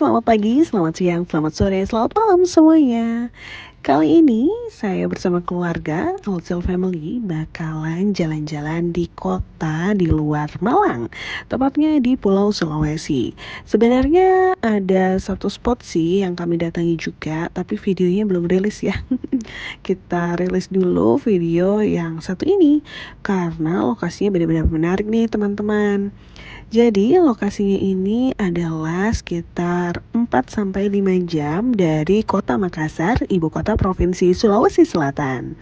selamat pagi, selamat siang, selamat sore, selamat malam semuanya. Kali ini saya bersama keluarga Alcil Family bakalan jalan-jalan di kota di luar Malang, tepatnya di Pulau Sulawesi. Sebenarnya ada satu spot sih yang kami datangi juga, tapi videonya belum rilis ya. Kita rilis dulu video yang satu ini karena lokasinya benar-benar menarik nih teman-teman. Jadi lokasinya ini adalah sekitar 4-5 jam dari kota Makassar, ibu kota provinsi Sulawesi Selatan.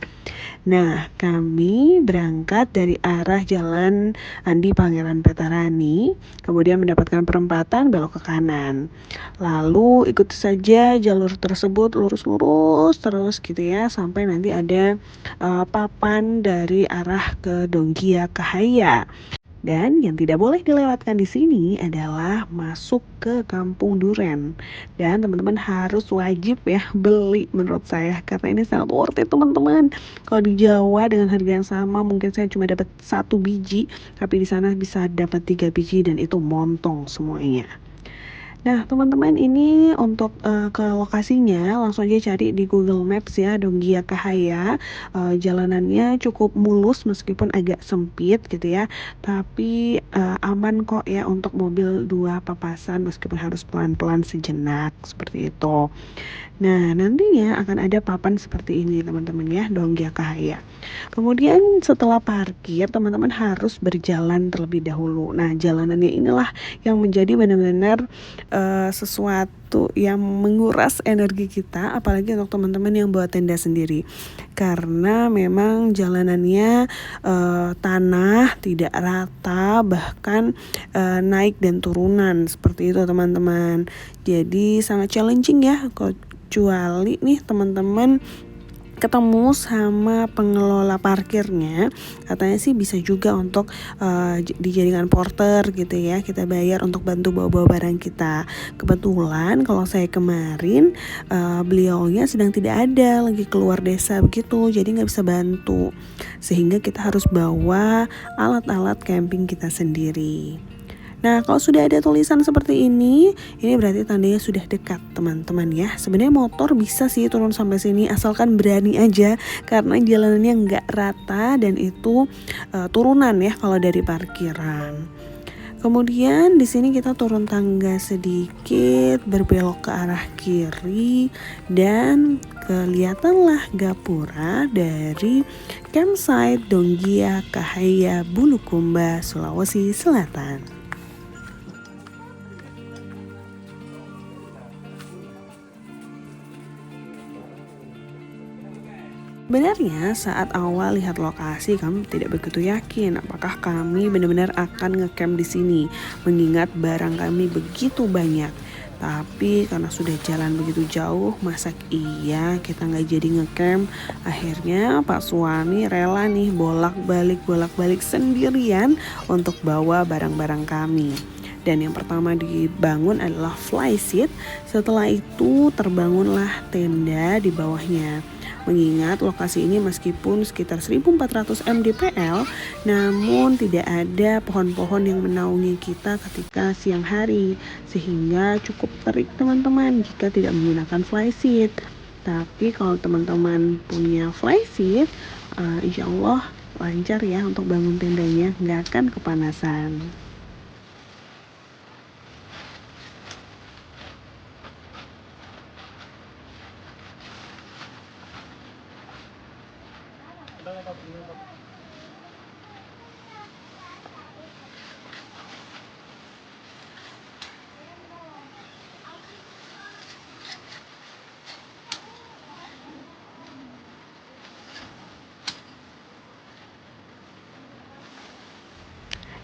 Nah, kami berangkat dari arah Jalan Andi Pangeran Petarani, kemudian mendapatkan perempatan belok ke kanan. Lalu ikuti saja jalur tersebut lurus-lurus terus gitu ya, sampai nanti ada papan dari arah ke Donggia Kahaya. Dan yang tidak boleh dilewatkan di sini adalah masuk ke Kampung Duren. Dan teman-teman harus wajib ya beli menurut saya karena ini sangat worth it teman-teman. Kalau di Jawa dengan harga yang sama mungkin saya cuma dapat 1 biji, tapi di sana bisa dapat 3 biji dan itu montong semuanya. Nah teman-teman, ini untuk ke lokasinya langsung aja cari di Google Maps ya, Donggia Kahaya. Jalanannya cukup mulus meskipun agak sempit gitu ya, tapi aman kok ya untuk mobil 2 papasan meskipun harus pelan-pelan sejenak seperti itu. Nah, nantinya akan ada papan seperti ini teman-teman ya, Donggia Kahaya. Kemudian setelah parkir, teman-teman harus berjalan terlebih dahulu. Nah, jalanannya inilah yang menjadi benar-benar sesuatu yang menguras energi kita, apalagi untuk teman-teman yang bawa tenda sendiri. Karena memang jalanannya tanah, tidak rata, bahkan naik dan turunan seperti itu teman-teman. Jadi sangat challenging ya, kecuali nih teman-teman ketemu sama pengelola parkirnya, katanya sih bisa juga untuk dijadikan porter gitu ya, kita bayar untuk bantu bawa-bawa barang kita. Kebetulan kalau saya kemarin beliaunya sedang tidak ada, lagi keluar desa begitu, jadi nggak bisa bantu, sehingga kita harus bawa alat-alat camping kita sendiri. Nah, kalau sudah ada tulisan seperti ini berarti tandanya sudah dekat teman-teman ya. Sebenarnya motor bisa sih turun sampai sini asalkan berani aja, karena jalanannya nggak rata dan itu turunan ya kalau dari parkiran. Kemudian di sini kita turun tangga sedikit, berbelok ke arah kiri dan kelihatanlah gapura dari campsite Donggia Kahaya Bulukumba, Sulawesi Selatan. Sebenarnya saat awal lihat lokasi kami tidak begitu yakin apakah kami benar-benar akan ngecamp di sini, mengingat barang kami begitu banyak. Tapi karena sudah jalan begitu jauh, masa iya kita nggak jadi ngecamp. Akhirnya Pak suami rela nih bolak-balik sendirian untuk bawa barang-barang kami. Dan yang pertama dibangun adalah flyseat. Setelah itu terbangunlah tenda di bawahnya. Mengingat lokasi ini meskipun sekitar 1400 mdpl, namun tidak ada pohon-pohon yang menaungi kita ketika siang hari, sehingga cukup terik teman-teman jika tidak menggunakan flyseat. Tapi kalau teman-teman punya flyseat, insya Allah lancar ya untuk bangun tendanya, nggak akan kepanasan.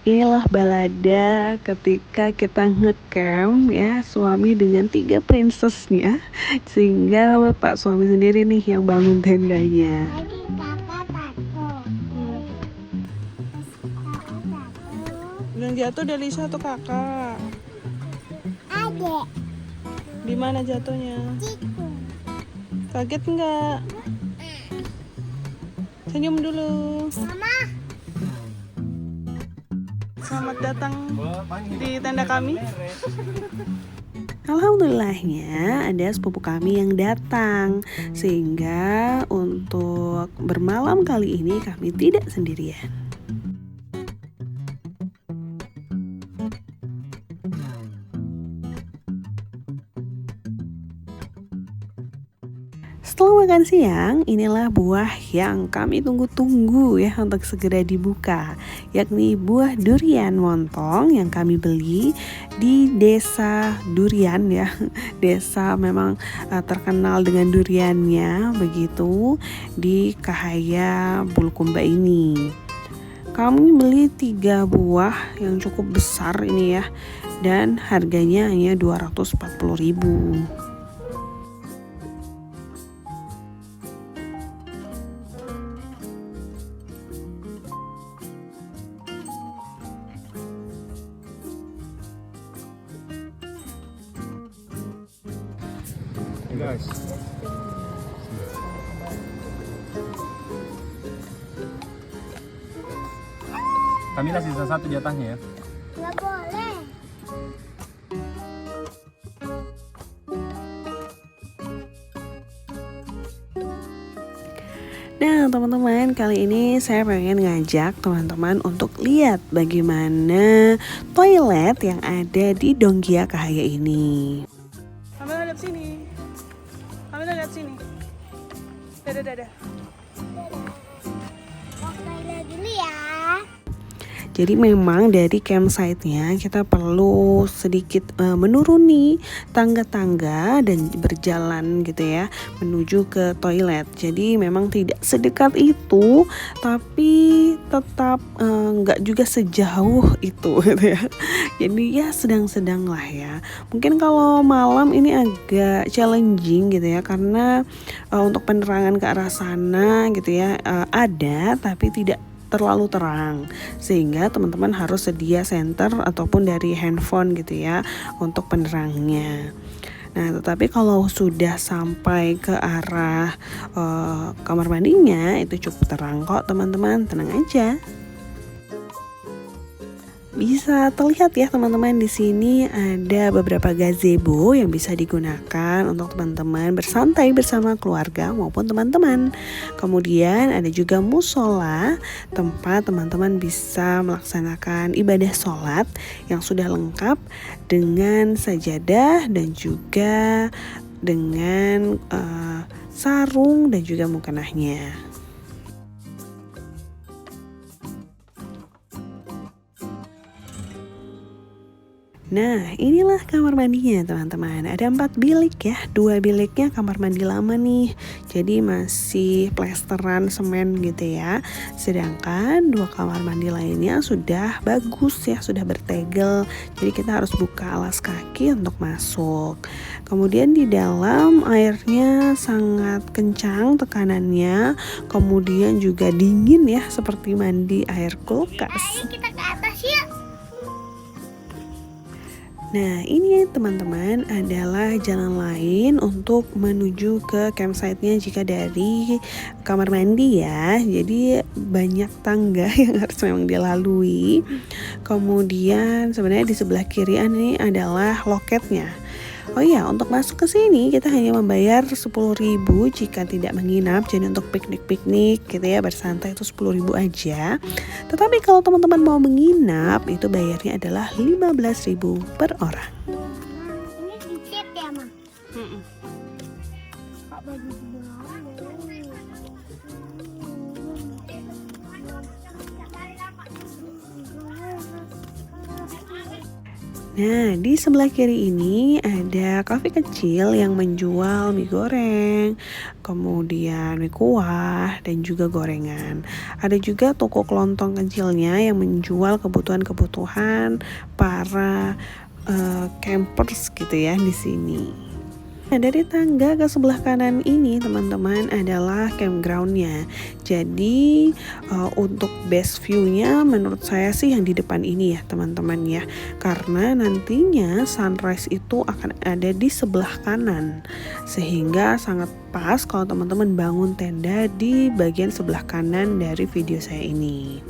Inilah balada ketika kita ngecamp ya, suami dengan 3 princessnya, sehingga Pak suami sendiri nih yang bangun tendanya. Yang jatuh dari satu kakak. Adek. Di mana jatuhnya? Ciku. Kaget nggak? Senyum dulu. Mama. Selamat datang di tenda kami. Alhamdulillahnya ada sepupu kami yang datang, sehingga untuk bermalam kali ini kami tidak sendirian. Setelah makan siang, inilah buah yang kami tunggu-tunggu ya untuk segera dibuka, yakni buah durian montong yang kami beli di desa durian ya. Desa memang terkenal dengan duriannya begitu di Kahaya Bulukumba ini. Kami beli 3 buah yang cukup besar ini ya, dan harganya hanya 240.000. Guys, Kamila sisa 1 jatahnya ya. Nggak boleh. Nah teman-teman, kali ini saya pengen ngajak teman-teman untuk lihat bagaimana toilet yang ada di Donggia Kahaya ini. Kamila lihat sini. Kamila lihat sini. Dadah. Mau toilet dulu ya. Jadi memang dari campsite-nya kita perlu sedikit menuruni tangga-tangga dan berjalan gitu ya menuju ke toilet. Jadi memang tidak sedekat itu, tapi tetap nggak juga sejauh itu gitu ya. Jadi ya sedang-sedang lah ya. Mungkin kalau malam ini agak challenging gitu ya, karena untuk penerangan ke arah sana gitu ya ada, tapi tidak terlalu terang, sehingga teman-teman harus sedia senter ataupun dari handphone gitu ya untuk penerangnya. Nah, tetapi kalau sudah sampai ke arah kamar mandinya itu cukup terang kok teman-teman, tenang aja. Bisa terlihat ya teman-teman, di sini ada beberapa gazebo yang bisa digunakan untuk teman-teman bersantai bersama keluarga maupun teman-teman. Kemudian ada juga musola, tempat teman-teman bisa melaksanakan ibadah sholat yang sudah lengkap dengan sajadah dan juga dengan sarung dan juga mukenahnya. Nah, inilah kamar mandinya teman-teman. Ada 4 bilik ya, 2 biliknya kamar mandi lama nih, jadi masih plesteran semen gitu ya. Sedangkan 2 kamar mandi lainnya sudah bagus ya, sudah bertegel. Jadi kita harus buka alas kaki untuk masuk. Kemudian di dalam airnya sangat kencang tekanannya, kemudian juga dingin ya, seperti mandi air kulkas. Ayo kita ke atas yuk. Nah, ini teman-teman adalah jalan lain untuk menuju ke campsite-nya jika dari kamar mandi ya. Jadi banyak tangga yang harus memang dilalui. Kemudian sebenarnya di sebelah kirian ini adalah loketnya. Oh iya, untuk masuk ke sini kita hanya membayar 10.000 jika tidak menginap. Jadi untuk piknik-piknik gitu ya, bersantai itu 10.000 aja. Tetapi kalau teman-teman mau menginap itu bayarnya adalah 15.000 per orang. Ini dicet ya, Ma? Kok baju Nah, di sebelah kiri ini ada kafe kecil yang menjual mie goreng, kemudian mie kuah, dan juga gorengan. Ada juga toko kelontong kecilnya yang menjual kebutuhan-kebutuhan para campers gitu ya di sini. Nah, dari tangga ke sebelah kanan ini teman-teman adalah campgroundnya. Jadi untuk best view-nya menurut saya sih yang di depan ini ya teman-teman ya, karena nantinya sunrise itu akan ada di sebelah kanan, sehingga sangat pas kalau teman-teman bangun tenda di bagian sebelah kanan dari video saya ini.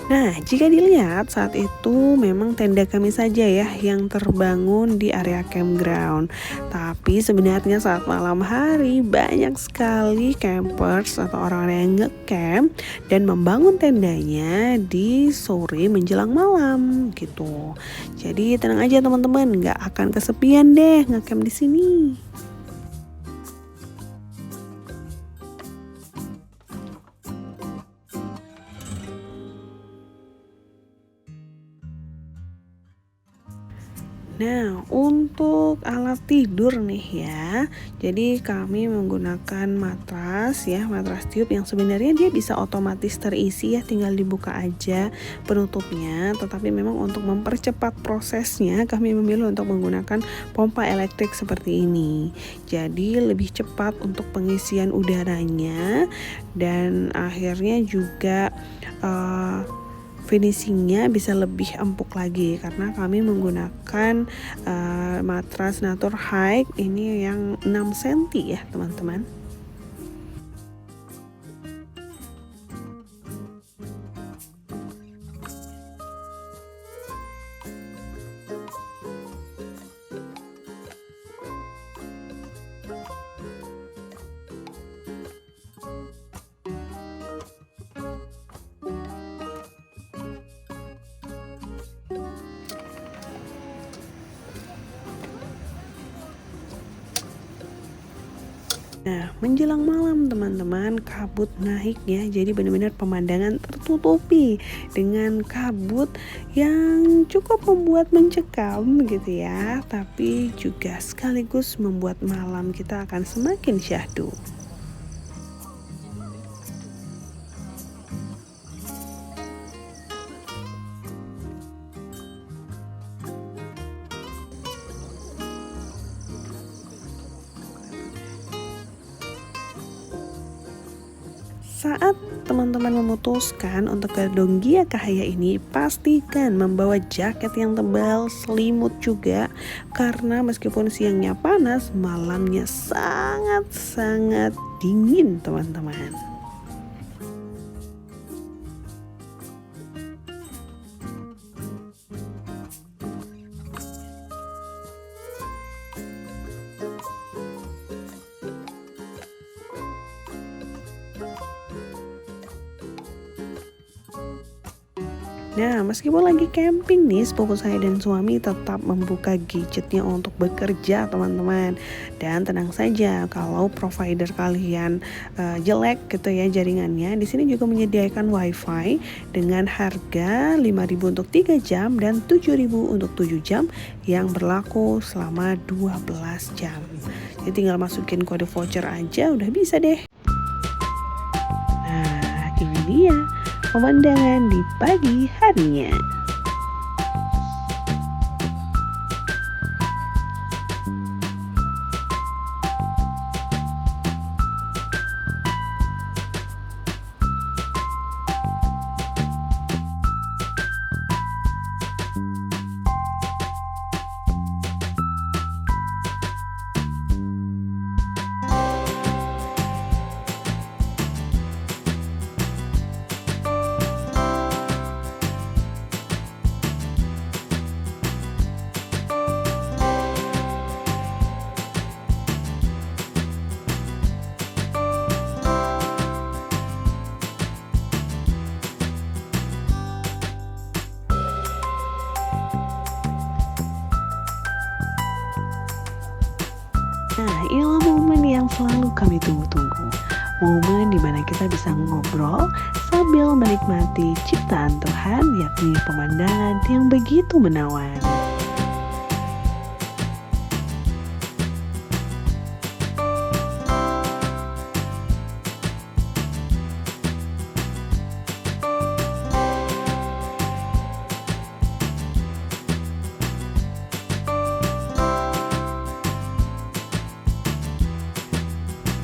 Nah, jika dilihat saat itu memang tenda kami saja ya yang terbangun di area campground. Tapi sebenarnya saat malam hari banyak sekali campers atau orang-orang yang ngecamp dan membangun tendanya di sore menjelang malam gitu. Jadi tenang aja teman-teman, nggak akan kesepian deh ngecamp di sini. Nah, untuk alat tidur nih ya. Jadi kami menggunakan matras ya, matras tiup yang sebenarnya dia bisa otomatis terisi ya, tinggal dibuka aja penutupnya. Tetapi memang untuk mempercepat prosesnya kami memilih untuk menggunakan pompa elektrik seperti ini. Jadi lebih cepat untuk pengisian udaranya dan akhirnya juga finishingnya bisa lebih empuk lagi karena kami menggunakan matras Natur High ini yang 6 cm ya teman-teman. Nah, menjelang malam teman-teman, kabut naik ya. Jadi benar-benar pemandangan tertutupi dengan kabut yang cukup membuat mencekam gitu ya. Tapi juga sekaligus membuat malam kita akan semakin syahdu. Saat teman-teman memutuskan untuk ke Donggia Kahaya ini, pastikan membawa jaket yang tebal, selimut juga, karena meskipun siangnya panas, malamnya sangat-sangat dingin teman-teman. Nah, meskipun lagi camping nih, sepupu saya dan suami tetap membuka gadgetnya untuk bekerja teman-teman. Dan tenang saja, kalau provider kalian jelek gitu ya jaringannya, di sini juga menyediakan wifi dengan harga 5.000 untuk 3 jam dan 7.000 untuk 7 jam yang berlaku selama 12 jam. Jadi tinggal masukin kode voucher aja udah bisa deh. Nah, ini dia pemandangan di pagi harinya. Nah, inilah momen yang selalu kami tunggu-tunggu. Momen dimana kita bisa ngobrol sambil menikmati ciptaan Tuhan, yakni pemandangan yang begitu menawan.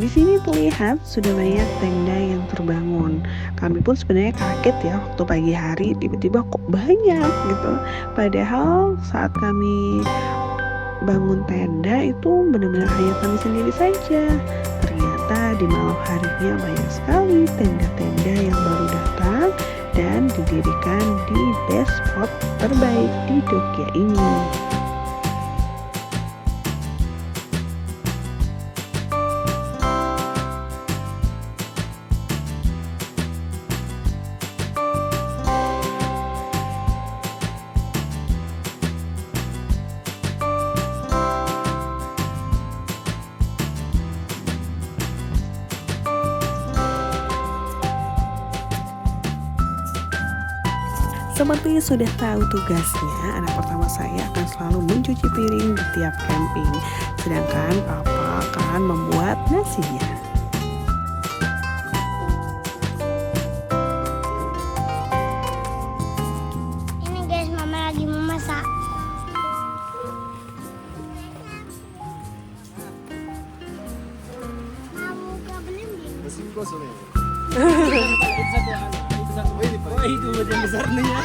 Di sini terlihat sudah banyak tenda yang terbangun. Kami pun sebenarnya kaget ya waktu pagi hari tiba-tiba kok banyak gitu. Padahal saat kami bangun tenda itu benar-benar hanya kami sendiri saja. Ternyata di malam harinya banyak sekali tenda-tenda yang baru datang dan juga didirikan di best spot terbaik di Dongya ini. Seperti sudah tahu tugasnya, anak pertama saya akan selalu mencuci piring di tiap camping, sedangkan papa akan membuat nasinya. Ini guys, mama lagi memasak. Kamu gak belimbing? Wah, itu bagian besar nih ya.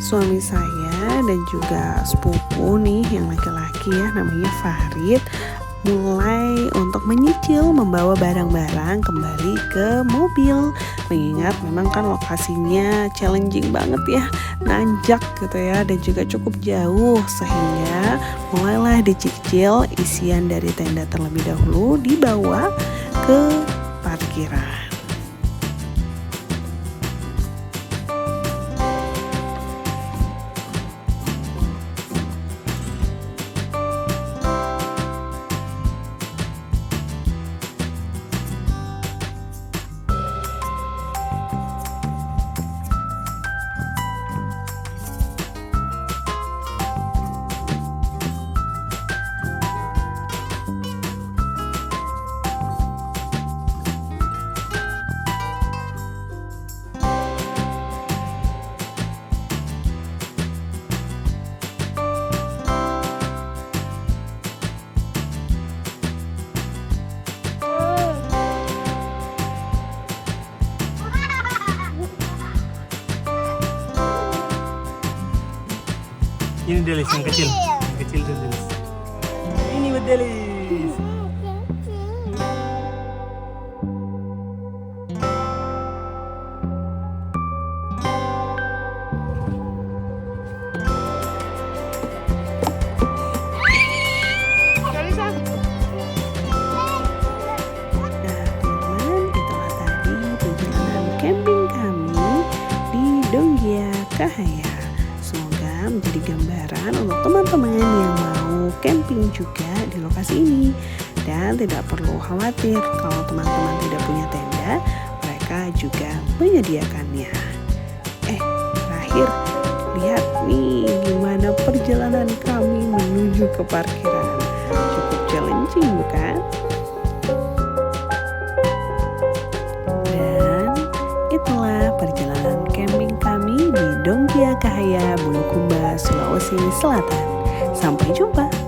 Suami saya dan juga sepupu nih yang laki-laki ya, namanya Farid, mulai untuk menyicil membawa barang-barang kembali ke mobil, mengingat memang kan lokasinya challenging banget ya, nanjak gitu ya, dan juga cukup jauh, sehingga mulailah dicicil isian dari tenda terlebih dahulu dibawa ke parkiran. Ini Delis yang kecil itu Delis. Ini buat Delis. Nah teman-teman, itulah tadi perjalanan camping kami di Dongya Kahaya. Semoga menjadi gambaran untuk teman-teman yang mau camping juga di lokasi ini. Dan tidak perlu khawatir kalau teman-teman tidak punya tenda, mereka juga menyediakannya. Terakhir, lihat nih gimana perjalanan kami menuju ke parkiran. Cukup challenging bukan? Dan itulah perjalanan camping kami di Dongya Kahaya, Bulukumba, Sulawesi Selatan. Sampai jumpa.